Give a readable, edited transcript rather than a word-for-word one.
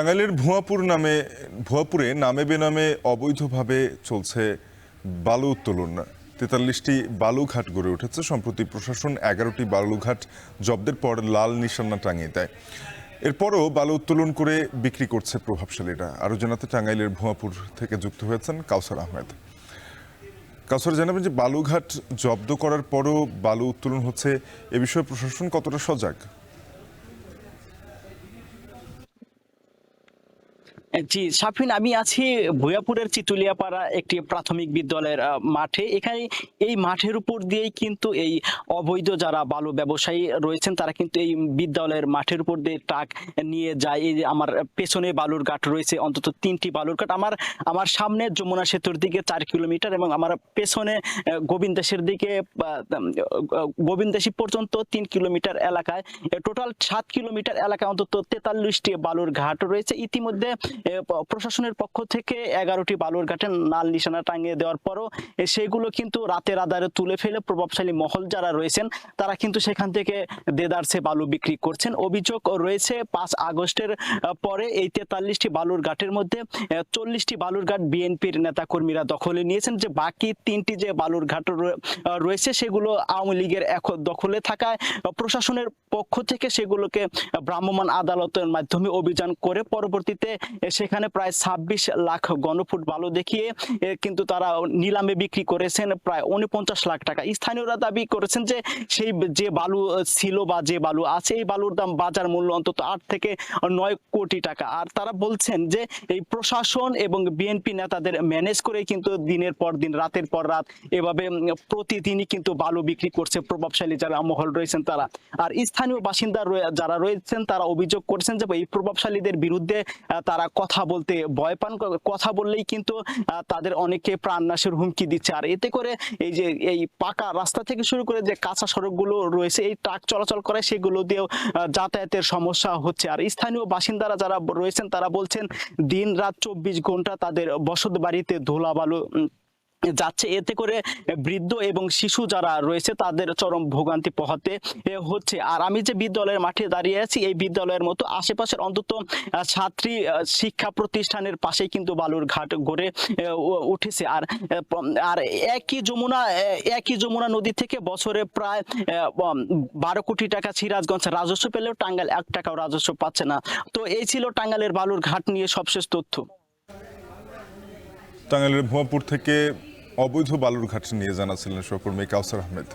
টাঙ্গাইলের ভুয়াপুরে নামে বেনামে অবৈধভাবে চলছে বালু উত্তোলন। ৪৩টি বালুঘাট গড়ে উঠেছে। সম্প্রতি প্রশাসন ১১টি বালুঘাট জব্দের পর লাল নিশানা টাঙিয়ে দেয়। এরপরও বালু উত্তোলন করে বিক্রি করছে প্রভাবশালীরা। আরও জানাতে টাঙ্গাইলের ভুয়াপুর থেকে যুক্ত হয়েছেন কাউসার আহমেদ। কাউসার, জানাবেন যে বালুঘাট জব্দ করার পরও বালু উত্তোলন হচ্ছে, এ বিষয়ে প্রশাসন কতটা সজাগ? জি সাফিন, আমি আছি ভুয়াপুরের চিতুলিয়াপাড়া একটি প্রাথমিক বিদ্যালয়ের মাঠে। এখানে এই মাঠের উপর দিয়েই কিন্তু এই অবৈধ যারা বালু ব্যবসায়ী রয়েছেন তারা কিন্তু এই বিদ্যালয়ের মাঠের উপর দিয়ে ট্রাক নিয়ে যায়। এই যে আমার পেছনে বালুর ঘাট রয়েছে, অন্তত 3টি বালুর ঘাট। আমার সামনে যমুনা সেতুর দিকে 4 কিলোমিটার এবং আমার পেছনে গোবিন্দাসের দিকে গোবিন্দাসী পর্যন্ত 3 কিলোমিটার এলাকায়, টোটাল 7 কিলোমিটার এলাকায় অন্তত 43টি বালুর ঘাট রয়েছে। ইতিমধ্যে প্রশাসনের পক্ষ থেকে 11টি বালুর ঘাটে লাল নিশানা টাঙিয়ে দেওয়ার পরও সেগুলো কিন্তু রাতের আধারে তুলে ফেলে প্রভাবশালী মহল যারা রয়েছেন তারা কিন্তু সেখান থেকে দেদারসে বালু বিক্রি করছেন। অভিযোগ রয়েছে 5 আগস্টের পরে এই 43টি বালুর ঘাটের মধ্যে 40টি বালুর ঘাট বিএনপির নেতাকর্মীরা দখলে নিয়েছেন। যে বাকি 3টি যে বালুর ঘাট রয়েছে সেগুলো আওয়ামী লীগের দখলে থাকায় প্রশাসনের পক্ষ থেকে সেগুলোকে ভ্রাম্যমাণ আদালতের মাধ্যমে অভিযান করে পরবর্তীতে সেখানে প্রায় 26 লাখ ঘনফুট বালু দেখিয়ে কিন্তু তারা নিলামে বিক্রি করেছেন প্রায় 49 লাখ টাকা। স্থানীয়রা দাবি করেছেন যে সেই যে বালু ছিল বা যে বালু আছে এই বালুর দাম বাজার মূল্য অন্তত 8 থেকে 9 কোটি টাকা। আর তারা বলছেন যে এই প্রশাসন এবং বিএনপি নেতাদের ম্যানেজ করে কিন্তু দিনের পর দিন রাতের পর রাত এভাবে প্রতিদিনই কিন্তু বালু বিক্রি করছে প্রভাবশালী যারা মহল রয়েছেন তারা। আর স্থানীয় বাসিন্দা যারা রয়েছেন তারা অভিযোগ করছেন যে এই প্রভাবশালীদের বিরুদ্ধে তারা কথা বলতে ভয় পান। কথা বললেই কিন্তু তাদের অনেকে প্রাণনাশের হুমকি দিচ্ছে। আর এতে করে এই যে এই পাকা রাস্তা থেকে শুরু করে যে কাঁচা সড়কগুলো রয়েছে এই ট্রাক চলাচল করে সেগুলো দিয়েও যাতায়াতের সমস্যা হচ্ছে। আর স্থানীয় বাসিন্দারা যারা রয়েছেন তারা বলছেন দিন রাত 24 ঘন্টা তাদের বসত বাড়িতে ধুলাবালু যাচ্ছে। এতে করে বৃদ্ধ এবং শিশু যারা রয়েছে তাদের চরম ভোগান্তি পোহাতে হচ্ছে। আর আমি যে বিদ্যালয়ের মাঠে দাঁড়িয়ে আছি এই বিদ্যালয়ের মতো আশেপাশের অন্তত 7টি শিক্ষা প্রতিষ্ঠানের পাশেই কিন্তু বালুর ঘাট গড়ে উঠেছে। আর একই যমুনা নদী থেকে বছরে প্রায় 12 কোটি টাকা সিরাজগঞ্জ রাজস্ব পেলেও টাঙ্গাইল 1 টাকাও রাজস্ব পাচ্ছে না। তো এই ছিল টাঙ্গাইলের বালুর ঘাট নিয়ে সবশেষ তথ্য। টাঙ্গাইলের ভুয়াপুর থেকে অবৈধ বালুর ঘাট নিয়ে জানাচ্ছিলেন সহকর্মী কাউসার আহমেদ।